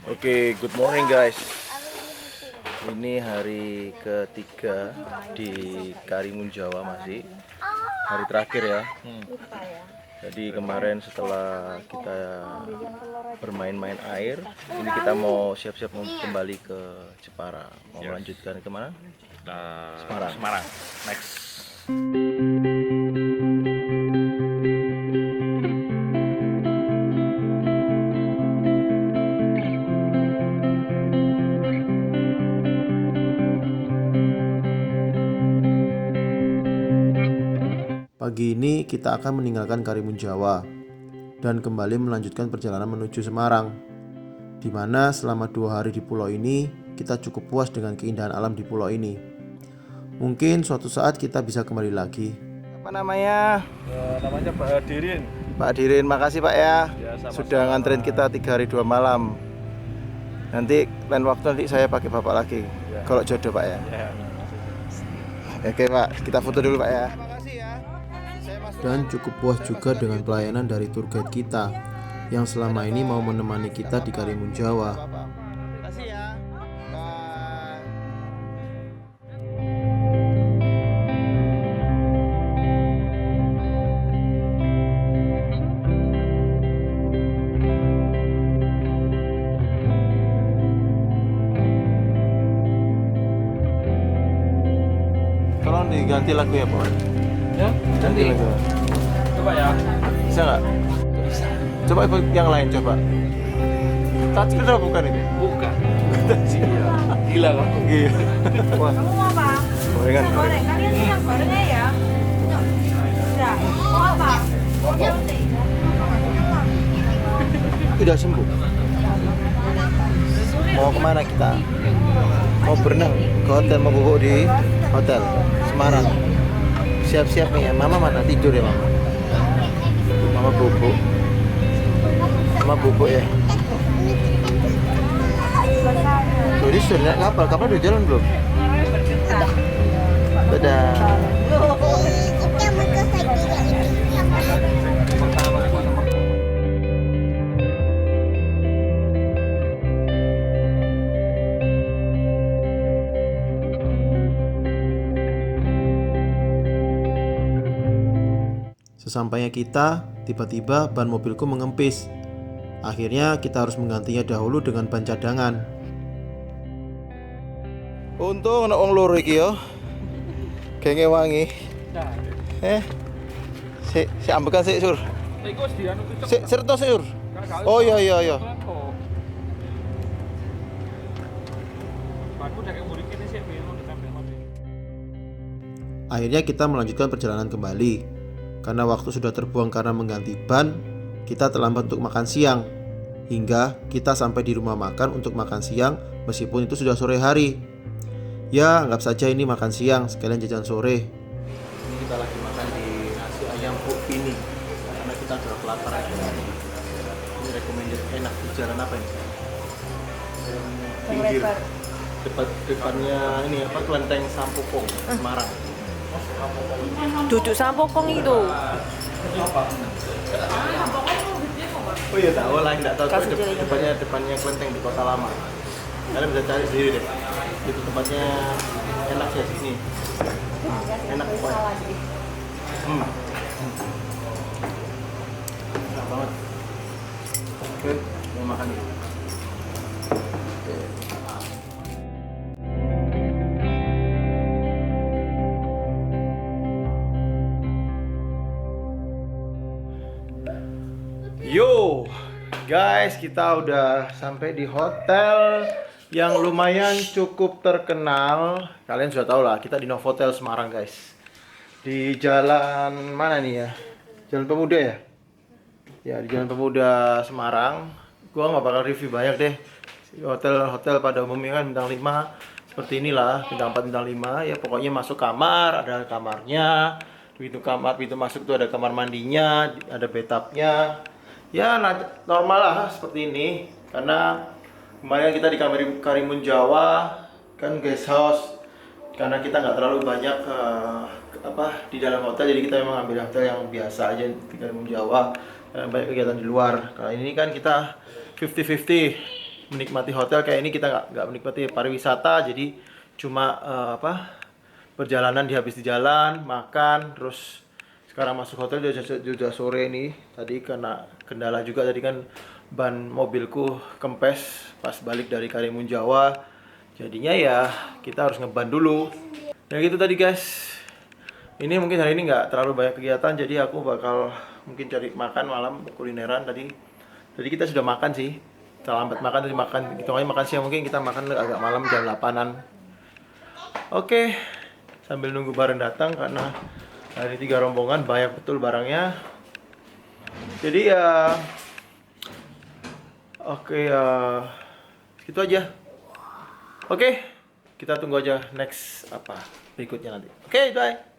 Oke, good morning guys. Ini hari ketiga di Karimun Jawa masih hari terakhir ya. Jadi kemarin setelah kita bermain-main air, ini kita mau siap-siap mau kembali ke Jepara. Mau melanjutkan kemana? Semarang. Semarang. Next. Pagi ini kita akan meninggalkan Karimun Jawa dan kembali melanjutkan perjalanan menuju Semarang, di mana selama 2 hari di pulau ini kita cukup puas dengan keindahan alam di pulau ini. Mungkin suatu saat kita bisa kembali lagi. Apa namanya? Namanya Pak Hadirin. Pak Dirin, makasih Pak ya, sama-sama. sudah nganterin kita 3 hari 2 malam. Nanti lain waktu nanti saya pakai Bapak lagi, kalau jodoh Pak ya. Oke Pak, kita foto dulu Pak ya. Dan cukup puas juga dengan pelayanan dari tour guide kita yang selama ini mau menemani kita di Karimun Jawa. Makasih ya. Bye. Tolong diganti lagu ya Pak. Ya, Ganti lagu. coba ya. Bisa nggak? Bisa. Coba ikut yang lain coba. Touchscreen bukan ini? Bukan. Iya. Gila kan? Iya. Wah, Kamu mau apa? gorengan. Goreng. Kalian siap gorengnya ya? Sudah. Mau apa? Udah sembuh. Mau kemana kita? Mau berenang ke hotel, mau bubuk di hotel Semarang. Siap-siap nih ya. Mama mana tidur ya mama? Mama bubuk. Mama bubuk ya. Jadi sudah naik kapal. Kapal udah jalan belum? Dadah. Sesampainya kita, tiba-tiba ban mobilku mengempis. Akhirnya kita harus menggantinya dahulu dengan ban cadangan. Untung ana wong loro iki yo. Genge wangi. Si ambekan sik sur. Iku wis dianu Sik serta sur. Oh iya iya iya. Aku udah kayak murid ini sih biru ditempel mati. Akhirnya kita melanjutkan perjalanan kembali. Karena waktu sudah terbuang karena mengganti ban, kita terlambat untuk makan siang. Hingga kita sampai di rumah makan untuk makan siang meskipun itu sudah sore hari. Ya, anggap saja ini makan siang sekalian jajan sore. Ini kita lagi makan di nasi ayam Bu Pini. Karena kita sudah kelaparan. Ini recommended enak di jalan apa ini? Pinggir. Depannya ini apa? Kelenteng Sampokong, Semarang. Duduk sampokong itu. Oh iya tahu lah, nggak tahu Kasih jalan. depannya kelenteng di Kota Lama. Kalian bisa cari sendiri deh. Itu tempatnya enak ya sini. Enak banget. Enak banget. Oke, mau makan yuk. Yo, guys, kita udah sampai di hotel yang lumayan cukup terkenal. Kalian sudah tahu lah, kita di Novotel Semarang, guys. Di jalan mana nih ya? Jalan Pemuda ya? Ya, di Jalan Pemuda Semarang. Gua nggak bakal review banyak deh. Hotel-hotel pada umumnya kan bintang 5 seperti inilah, bintang 4, bintang 5. Ya pokoknya masuk kamar, ada kamarnya. Pintu masuk tuh ada kamar mandinya, ada bathtubnya. Ya normal lah seperti ini. Karena kemarin kita di Karimun Jawa kan guest house. Karena kita nggak terlalu banyak di dalam hotel, jadi kita memang ambil hotel yang biasa aja di Karimun Jawa. Banyak kegiatan di luar. Kali ini kan kita 50-50 menikmati hotel kayak ini kita nggak menikmati pariwisata, jadi cuma perjalanan dihabis di jalan, makan, terus sekarang masuk hotel udah sore nih. Tadi karena kendala juga tadi kan ban mobilku kempes pas balik dari Karimun Jawa, jadinya ya kita harus ngeban dulu. Ya gitu tadi guys. Ini mungkin hari ini nggak terlalu banyak kegiatan, jadi aku bakal mungkin cari makan malam, kulineran tadi. Jadi kita sudah makan sih, terlambat makan tadi makan siang, mungkin kita makan agak malam jam 8-an. Oke, sambil nunggu barang datang karena hari 3 rombongan banyak betul barangnya. Jadi ya, gitu aja. Oke, kita tunggu aja next berikutnya nanti. Oke, bye.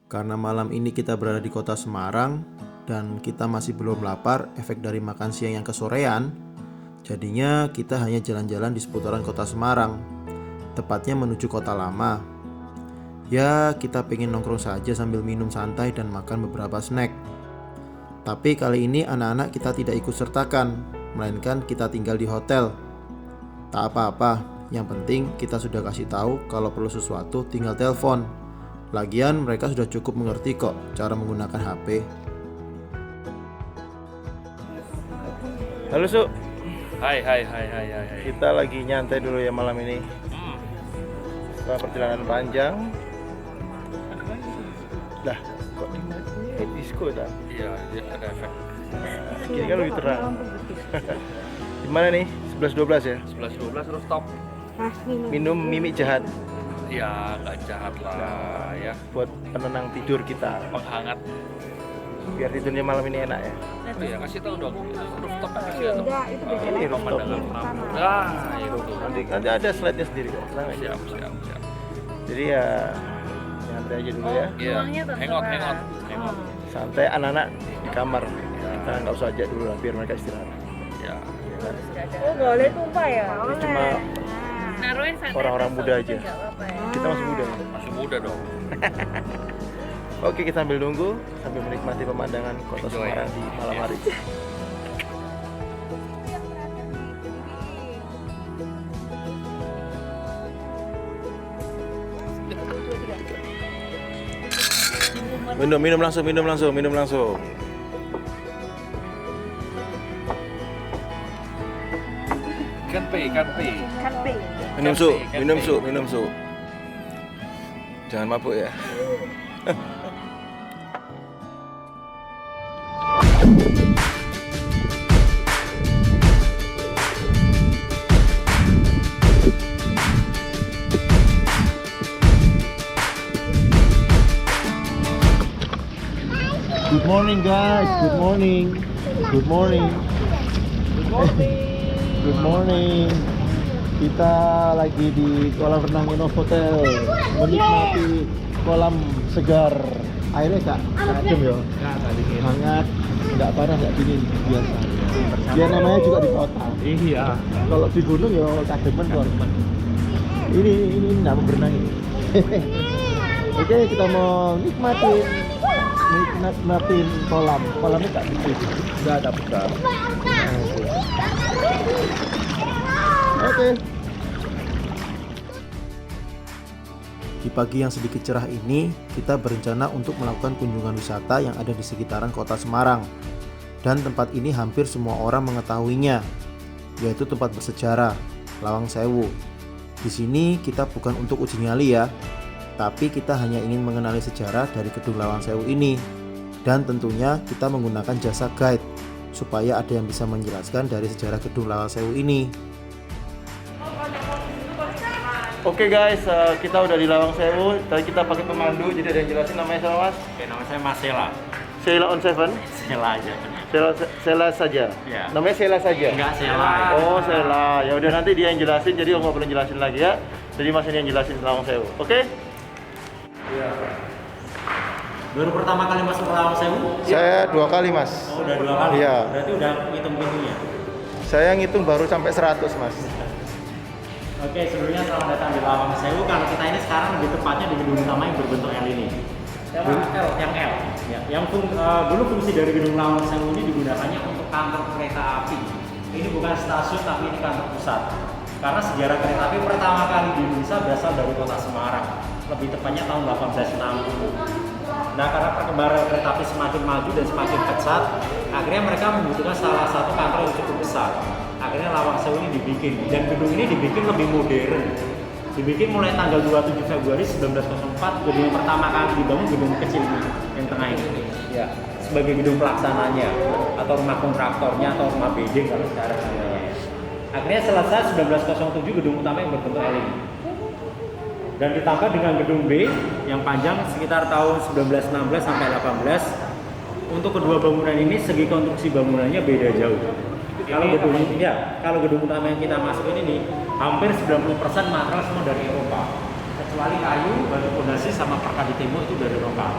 Karena malam ini kita berada di kota Semarang dan kita masih belum lapar efek dari makan siang yang kesorean, jadinya kita hanya jalan-jalan di seputaran kota Semarang, tepatnya menuju kota lama. Ya, kita pengen nongkrong saja sambil minum santai dan makan beberapa snack. Tapi kali ini anak-anak kita tidak ikut sertakan, melainkan kita tinggal di hotel. Tak apa-apa, yang penting kita sudah kasih tahu kalau perlu sesuatu tinggal telepon. Lagian mereka sudah cukup mengerti kok cara menggunakan HP. Halo Su, Hai. kita lagi nyantai dulu ya malam ini. Setelah perjalanan panjang. Lah, kok di disco tak? Iya, ada efek. Kini kan lebih terang. Gimana nih? 11-12 ya? 11-12 terus stop. Minum mimik jahat Ya, nggak jahat lah ya. buat penenang tidur kita. Penghangat. Biar tidurnya malam ini enak ya. Oh iya, kasih tahu dong. Rooftop kasih tahu. Enggak, itu beda Ini lagi. rooftop. Itu. Nanti ada slide-nya sendiri kok. Tenang aja. Siap. Jadi ya nyantai aja dulu ya. Iya. Hangout. Santai anak-anak di kamar. Kita nggak usah ajak dulu lah biar mereka istirahat. Ya. Oh, boleh tumpah ya? Ini cuma Naruhin santai orang-orang atas, muda itu aja. nggak apa-apa ya. Kita masih muda. Masih muda dong. Oke, kita sambil nunggu sambil menikmati pemandangan kota Enjoy. Semarang di malam hari. Minum langsung. Ikan pe. Kan B. Minum su. Jangan mabuk ya. Good morning guys, good morning. Kita lagi di kolam renang Innovotel, menikmati kolam segar. Airnya gak adem ya, hangat, nggak panas, nggak dingin, biasa. Dia namanya juga di kota. Iya. Kalau di gunung ya kademen kok. Ini nama berenang ini. Oke, kita mau nikmatin kolamnya tak gitu, nggak ada besar. Oke. Di pagi yang sedikit cerah ini, kita berencana untuk melakukan kunjungan wisata yang ada di sekitaran kota Semarang. Dan tempat ini hampir semua orang mengetahuinya, yaitu tempat bersejarah, Lawang Sewu. Di sini kita bukan untuk uji nyali ya, tapi kita hanya ingin mengenali sejarah dari gedung Lawang Sewu ini. Dan tentunya kita menggunakan jasa guide, supaya ada yang bisa menjelaskan dari sejarah gedung Lawang Sewu ini. Oke guys, kita udah di Lawang Sewu. Tadi kita pakai pemandu, jadi ada yang jelasin namanya sama Mas. Oke, nama saya Mas Sela. Sheila on Seven. Sela aja. Sela saja. Ya. Namanya Sela saja. Enggak Sela. Oh, Sela. Ya udah nanti dia yang jelasin, jadi aku nggak perlu jelasin lagi ya. Jadi Mas ini yang jelasin Lawang Sewu. Oke? Baru pertama kali masuk ke Lawang Sewu? Saya 2 kali, Mas. Oh, udah 2 kali? Iya. Berarti udah ngitung pintunya? Saya ngitung baru sampai 100, Mas. Oke, sebelumnya selamat datang di Lawang Sewu. Kalau kita ini sekarang lebih tepatnya di gedung utama yang berbentuk L ini. Yang L. Ya. Dulu fungsi dari gedung Lawang Sewu ini digunakannya untuk kantor kereta api. Ini bukan stasiun tapi ini kantor pusat. Karena sejarah kereta api pertama kali di Indonesia berasal dari kota Semarang, lebih tepatnya tahun 1860. Nah, karena perkembangan kereta api semakin maju dan semakin pesat, akhirnya mereka membutuhkan salah satu kantor yang cukup besar. Akhirnya Lawang Sewu ini dibikin, dan gedung ini dibikin lebih modern. Dibikin mulai tanggal 27 Februari 1904, gedung yang pertama kali dibangun gedung kecil ini, yang tengah ini. Ya, sebagai gedung pelaksananya, atau rumah kontraktornya, atau rumah bedeng kalau sekarang namanya. Akhirnya selesai 1907 gedung utama yang berbentuk L ini. Dan ditambah dengan gedung B yang panjang sekitar tahun 1916 sampai 18. Untuk kedua bangunan ini segi konstruksi bangunannya beda jauh. Kalau gedung utama yang kita masukin ini hampir 90% material semua dari Eropa. Kecuali kayu, batu fondasi sama perkat di tembok itu dari lokal.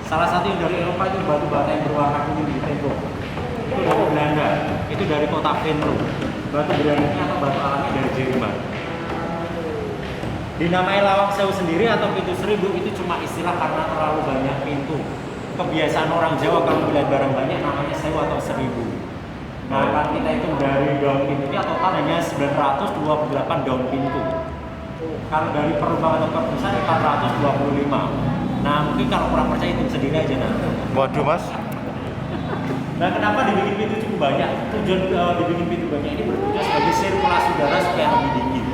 Salah satu yang dari Eropa itu batu bata yang berwarna kuning di tembok. Itu dari Belanda, itu dari kota Venlo. Batu granitnya atau batu alami dari Jerman. Dinamai Lawang Sewu sendiri atau pintu seribu itu cuma istilah karena terlalu banyak pintu. Kebiasaan orang Jawa kalau melihat barang banyak namanya sewu atau seribu. Nah, kalau kita hitung dari daun pintunya total hanya 928 daun pintu. Kalau dari perumahan atau perpustakaan 425. Nah, mungkin kalau kurang percaya hitung sendiri aja nanti. Waduh mas. Nah, kenapa dibikin pintu cukup banyak? Tujuan dibikin pintu banyak ini bertujuan sebagai sirkulasi udara supaya lebih dingin.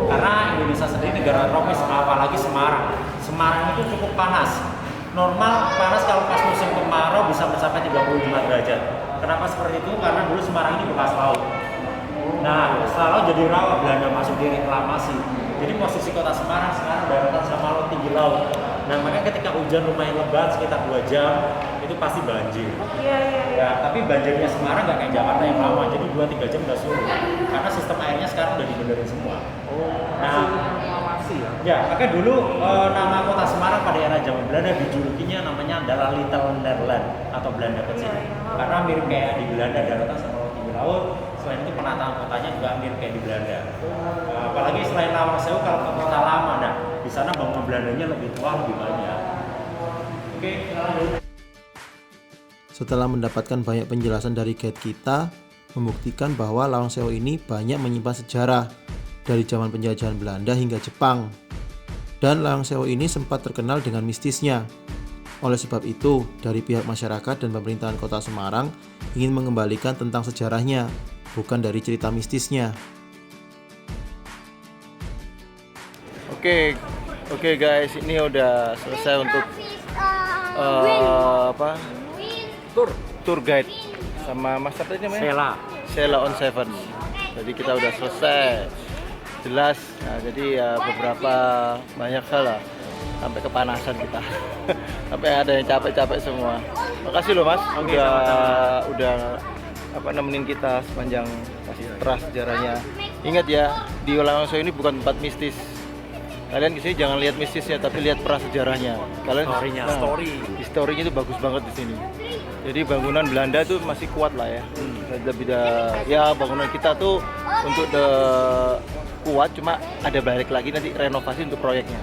Karena Indonesia sendiri negara tropis, apalagi Semarang. Semarang itu cukup panas. Normal panas kalau pas musim kemarau bisa mencapai 35 derajat. Kenapa seperti itu? Karena dulu Semarang ini bekas laut. Nah, setelah laut jadi rawa, Belanda masuk di reklamasi. Jadi posisi kota Semarang sekarang daratan sama laut, tinggi laut. Nah, makanya ketika hujan lumayan lebat sekitar 2 jam itu pasti banjir. Iya. Ya, tapi banjirnya Semarang nggak kayak Jakarta yang lama, jadi 2-3 jam udah surut. Karena sistem airnya sekarang udah dibenerin semua. Nah, ya, makanya dulu nama kota Semarang pada era zaman Belanda dijulukinya namanya adalah Little Netherlands atau Belanda kecil. Karena mirip kayak di Belanda daratan sama laut, tinggi laut. Selain itu penataan kotanya juga mirip kayak di Belanda. Apalagi selain Lawang Sewu kalau ke kota lama, nah di sana bangunan Belandanya lebih tua, lebih banyak. Oke, kita lanjut. Setelah mendapatkan banyak penjelasan dari guide kita, membuktikan bahwa Lawang Sewu ini banyak menyimpan sejarah dari zaman penjajahan Belanda hingga Jepang. Dan Lawang Sewu ini sempat terkenal dengan mistisnya. Oleh sebab itu, dari pihak masyarakat dan pemerintahan kota Semarang ingin mengembalikan tentang sejarahnya, bukan dari cerita mistisnya. Oke guys, ini udah selesai untuk tour guide sama master tadi namanya Sheila on Seven. Jadi kita udah selesai, jelas. Nah, jadi ya beberapa banyak salah sampai kepanasan kita. Sampai ada yang capek-capek semua. Makasih loh mas, udah nemenin kita sepanjang terah sejarahnya. Ingat ya, di Lawang Sewu ini bukan tempat mistis. Kalian kesini jangan lihat mistisnya, tapi lihat prasejarahnya. Kalian historinya itu bagus banget di sini. Jadi bangunan Belanda tuh masih kuat lah ya. Ya bangunan kita tuh untuk kuat, cuma ada balik lagi nanti renovasi untuk proyeknya.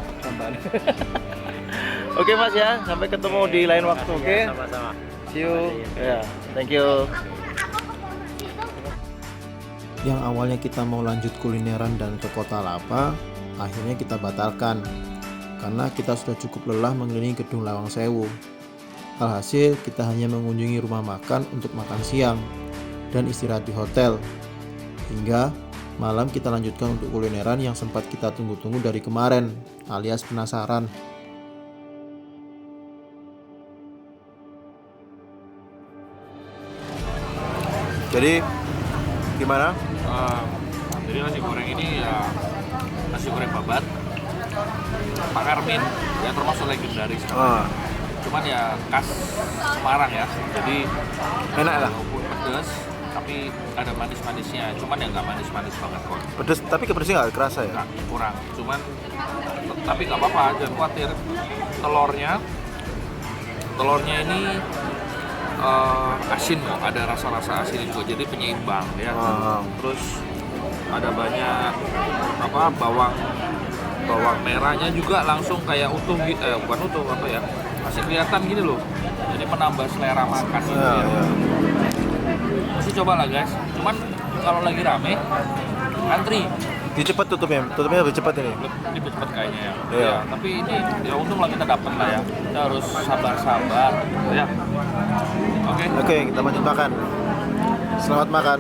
Oke mas ya, sampai ketemu di lain waktu. Oke. Sama-sama. See you. Ya, thank you. Yang awalnya kita mau lanjut kulineran dan ke Kota Lapa, akhirnya kita batalkan karena kita sudah cukup lelah mengelilingi gedung Lawang Sewu. Alhasil kita hanya mengunjungi rumah makan untuk makan siang dan istirahat di hotel. Hingga malam kita lanjutkan untuk kulineran yang sempat kita tunggu-tunggu dari kemarin, alias penasaran. Jadi gimana? Jadi nasi goreng ini ya nasi goreng babat Pak Karmin yang termasuk legendaris. Cuman ya khas Semarang ya, jadi Enak lah. walaupun pedas tapi ada manis-manisnya, cuman ya nggak manis-manis banget kok. Pedes, tapi pedesnya nggak kerasa ya? Nggak, kurang, cuman tapi nggak apa-apa, jangan khawatir. Telurnya ini asin kok, ada rasa-rasa asin juga, jadi penyeimbang ya. Terus ada banyak bawang merahnya juga langsung kayak utuh gitu, bukan utuh masih kelihatan gini loh, jadi menambah selera makan gitu ya. Masih coba lah guys, cuman kalau lagi rame antri Ini cepet tutupnya lebih cepat ini. lebih cepat kayaknya ya. Iya. Ya, tapi ini ya untung lah kita dapat lah ya. Kita harus sabar-sabar ya. Oke. Oke, kita lanjut makan. Selamat makan.